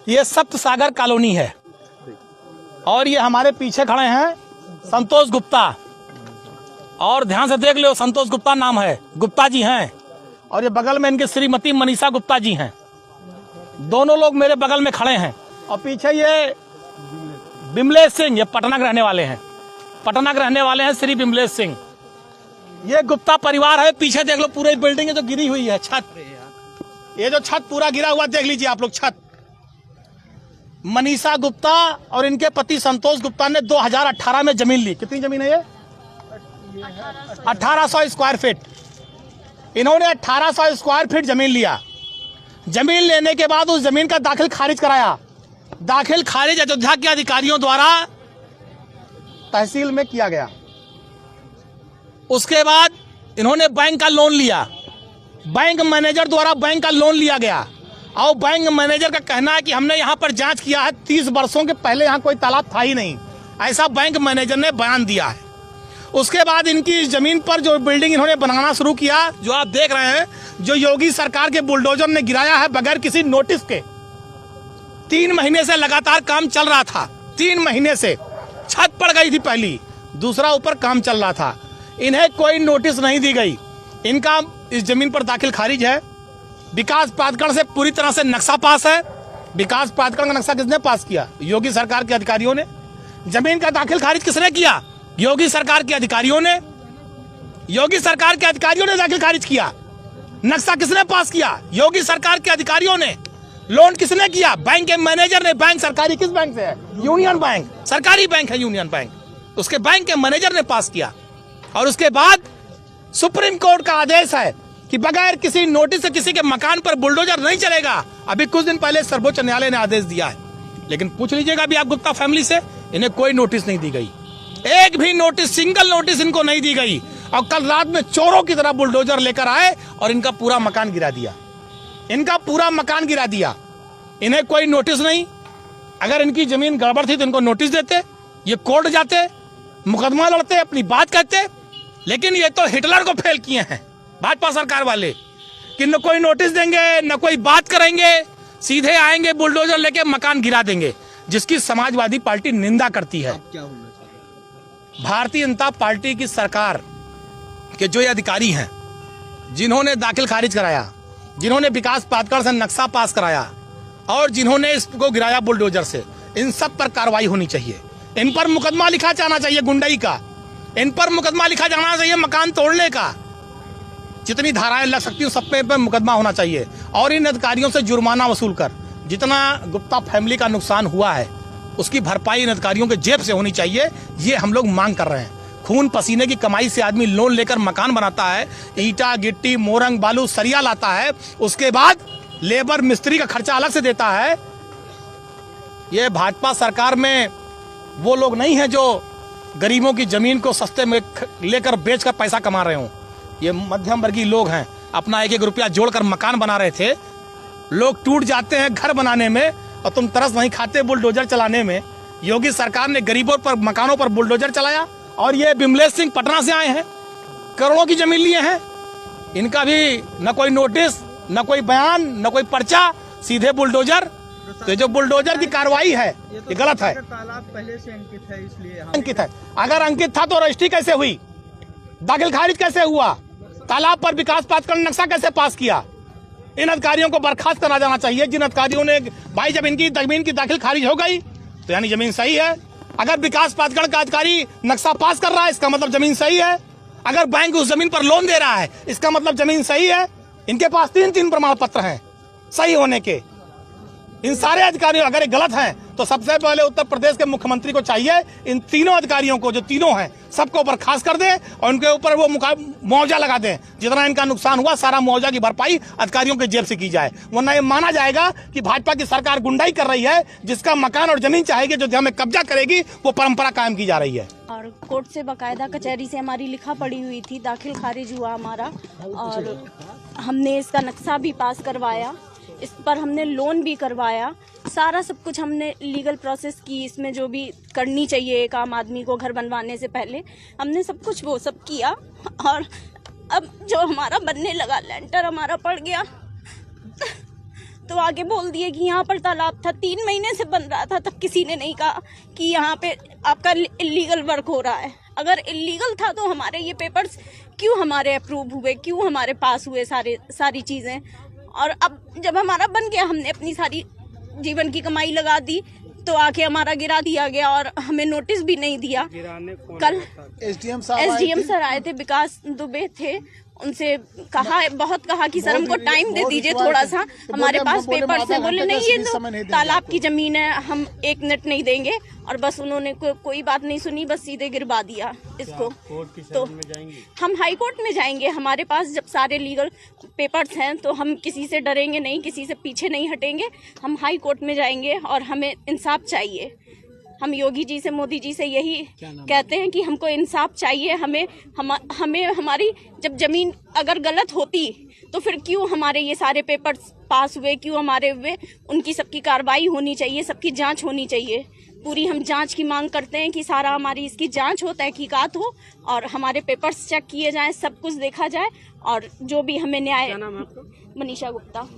ये सप्त सागर कॉलोनी है और ये हमारे पीछे खड़े हैं संतोष गुप्ता। और ध्यान से देख लो, संतोष गुप्ता नाम है, गुप्ता जी हैं। और ये बगल में इनके श्रीमती मनीषा गुप्ता जी हैं। दोनों लोग मेरे बगल में खड़े हैं। और पीछे ये बिमलेश सिंह, ये पटना के रहने वाले हैं, पटना के रहने वाले हैं श्री बिमलेश सिंह। ये गुप्ता परिवार है। पीछे देख लो, पूरी बिल्डिंग जो गिरी हुई है, छत, ये जो छत पूरा गिरा हुआ देख लीजिए आप लोग, छत। मनीषा गुप्ता और इनके पति संतोष गुप्ता ने 2018 में जमीन ली। कितनी जमीन है ये? 1800 स्क्वायर फीट। इन्होंने 1800 स्क्वायर फीट जमीन लिया। जमीन लेने के बाद उस जमीन का दाखिल खारिज कराया। दाखिल खारिज अयोध्या के अधिकारियों द्वारा तहसील में किया गया। उसके बाद इन्होंने बैंक का लोन लिया। बैंक मैनेजर द्वारा बैंक का लोन लिया गया और बैंक मैनेजर का कहना है कि हमने यहाँ पर जांच किया है, 30 वर्षों के पहले यहाँ कोई तालाब था ही नहीं, ऐसा बैंक मैनेजर ने बयान दिया है। उसके बाद इनकी जमीन पर जो बिल्डिंग इन्होंने बनाना शुरू किया, जो आप देख रहे हैं, जो योगी सरकार के बुलडोजर ने गिराया है बगैर किसी नोटिस के। 3 महीने से लगातार काम चल रहा था। 3 महीने से छत पड़ गई थी पहली, दूसरा ऊपर काम चल रहा था। इन्हें कोई नोटिस नहीं दी गई। इनका इस जमीन पर दाखिल खारिज है। विकास प्राधिकरण से पूरी तरह से नक्शा पास है। विकास प्राधिकरण का नक्शा किसने पास किया? योगी सरकार के अधिकारियों ने। जमीन का दाखिल खारिज किसने किया? योगी सरकार के अधिकारियों ने। योगी सरकार के अधिकारियों ने दाखिल खारिज किया। नक्शा किसने पास किया? योगी सरकार के अधिकारियों ने। लोन किसने किया? बैंक के मैनेजर ने। बैंक सरकारी किस बैंक से है? यूनियन बैंक, सरकारी बैंक है यूनियन बैंक। उसके बैंक के मैनेजर ने पास किया। और उसके बाद सुप्रीम कोर्ट का आदेश है कि बगैर किसी नोटिस से किसी के मकान पर बुलडोजर नहीं चलेगा। अभी कुछ दिन पहले सर्वोच्च न्यायालय ने आदेश दिया है। लेकिन पूछ लीजिएगा अभी आप गुप्ता फैमिली से, इन्हें कोई नोटिस नहीं दी गई। एक भी नोटिस, सिंगल नोटिस इनको नहीं दी गई। और कल रात में चोरों की तरह बुलडोजर लेकर आए और इनका पूरा मकान गिरा दिया। इनका पूरा मकान गिरा दिया। इन्हें कोई नोटिस नहीं। अगर इनकी जमीन गड़बड़ थी तो इनको नोटिस देते, ये कोर्ट जाते, मुकदमा लड़ते, अपनी बात कहते। लेकिन ये तो हिटलर को फेल किए हैं भाजपा सरकार वाले कि न कोई नोटिस देंगे, न कोई बात करेंगे, सीधे आएंगे बुलडोजर लेके मकान गिरा देंगे, जिसकी समाजवादी पार्टी निंदा करती है। क्या होना चाहिए? भारतीय जनता पार्टी की सरकार के जो ये अधिकारी हैं, जिन्होंने दाखिल खारिज कराया, जिन्होंने विकास प्राधिकरण से नक्शा पास कराया और जिन्होंने इसको गिराया बुलडोजर से, इन सब पर कार्रवाई होनी चाहिए। इन पर मुकदमा लिखा जाना चाहिए गुंडई का। इन पर मुकदमा लिखा जाना चाहिए मकान तोड़ने का। जितनी धाराएं लग सकती हैं सब पे मुकदमा होना चाहिए। और इन अधिकारियों से जुर्माना वसूल कर जितना गुप्ता फैमिली का नुकसान हुआ है उसकी भरपाई इन अधिकारियों के जेब से होनी चाहिए। ये हम लोग मांग कर रहे हैं। खून पसीने की कमाई से आदमी लोन लेकर मकान बनाता है, ईटा गिट्टी मोरंग बालू सरिया लाता है, उसके बाद लेबर मिस्त्री का खर्चा अलग से देता है। ये भाजपा सरकार में वो लोग नहीं है जो गरीबों की जमीन को सस्ते में लेकर बेचकर पैसा कमा रहे हों। ये मध्यम वर्गीय लोग हैं, अपना 1-1 रुपया जोड़कर मकान बना रहे थे। लोग टूट जाते हैं घर बनाने में और तुम तरस नहीं खाते बुलडोजर चलाने में। योगी सरकार ने गरीबों पर, मकानों पर बुलडोजर चलाया। और ये बिमलेश सिंह पटना से आए हैं, करोड़ों की जमीन लिए हैं। इनका भी न कोई नोटिस, न कोई बयान, न कोई पर्चा, सीधे बुलडोजर। तो जो बुलडोजर की कार्रवाई है ये गलत है। तालाब पहले से अंकित है, इसलिए अंकित है। अगर अंकित था तो रजिस्ट्री कैसे हुई? दाखिल खारिज कैसे हुआ? तालाब पर विकास प्राधिकरण नक्शा कैसे पास किया? इन अधिकारियों को बर्खास्त करा जाना चाहिए। जिन अधिकारियों ने, भाई जब इनकी जमीन की दाखिल खारिज हो गई तो यानी जमीन सही है। अगर विकास प्राधिकरण का अधिकारी नक्शा पास कर रहा है इसका मतलब जमीन सही है। अगर बैंक उस जमीन पर लोन दे रहा है इसका मतलब जमीन सही है। इनके पास 3 प्रमाण पत्र हैं सही होने के। इन सारे अधिकारियों अगर ये गलत हैं तो सबसे पहले उत्तर प्रदेश के मुख्यमंत्री को चाहिए इन तीनों अधिकारियों को, जो तीनों हैं, सबको बर्खास्त कर दे और उनके ऊपर वो मुआवजा लगा दें। जितना इनका नुकसान हुआ सारा मुआवजा की भरपाई अधिकारियों के जेब से की जाए। वरना ये माना जाएगा कि भाजपा की सरकार गुंडाई कर रही है। जिसका मकान और जमीन चाहेगी, जो हमें कब्जा करेगी, वो परंपरा कायम की जा रही है। और कोर्ट से बाकायदा कचहरी से हमारी लिखा पड़ी हुई थी, दाखिल खारिज हुआ हमारा और हमने इसका नक्शा भी पास करवाया। इस पर हमने लोन भी करवाया। सारा सब कुछ हमने लीगल प्रोसेस की, इसमें जो भी करनी चाहिए एक आम आदमी को घर बनवाने से पहले, हमने सब कुछ वो सब किया। और अब जो हमारा बनने लगा, लेंटर हमारा पड़ गया, तो आगे बोल दिए कि यहाँ पर तालाब था, 3 महीने से बन रहा था, तब किसी ने नहीं कहा कि यहाँ पे आपका इलीगल वर्क हो रहा है। अगर इलीगल था तो हमारे ये पेपर्स क्यों हमारे अप्रूव हुए, क्यों हमारे पास हुए सारी चीज़ें। और अब जब हमारा बन गया, हमने अपनी सारी जीवन की कमाई लगा दी, तो आके हमारा गिरा दिया गया और हमें नोटिस भी नहीं दिया। कल एसडीएम सर आए थे, विकास दुबे थे, उनसे बहुत कहा कि सर हमको टाइम दे दीजिए थोड़ा सा, हमारे पास पेपर्स हैं। बोले नहीं, ये तो तालाब की जमीन है, हम 1 मिनट नहीं देंगे। और बस उन्होंने कोई बात नहीं सुनी, बस सीधे गिरवा दिया इसको। तो हम हाई कोर्ट में जाएंगे, हमारे पास जब सारे लीगल पेपर्स हैं तो हम किसी से डरेंगे नहीं, किसी से पीछे नहीं हटेंगे। हम हाई कोर्ट में जाएंगे और हमें इंसाफ चाहिए। हम योगी जी से, मोदी जी से यही कहते हैं कि हमको इंसाफ चाहिए। हमें हमारी जब जमीन अगर गलत होती तो फिर क्यों हमारे ये सारे पेपर्स पास हुए, क्यों हमारे हुए, उनकी सबकी कार्रवाई होनी चाहिए, सबकी जांच होनी चाहिए। पूरी हम जांच की मांग करते हैं कि सारा हमारी इसकी जांच हो, तहकीकात हो और हमारे पेपर्स चेक किए जाएं, सब कुछ देखा जाए और जो भी हमें न्याय। मनीषा गुप्ता।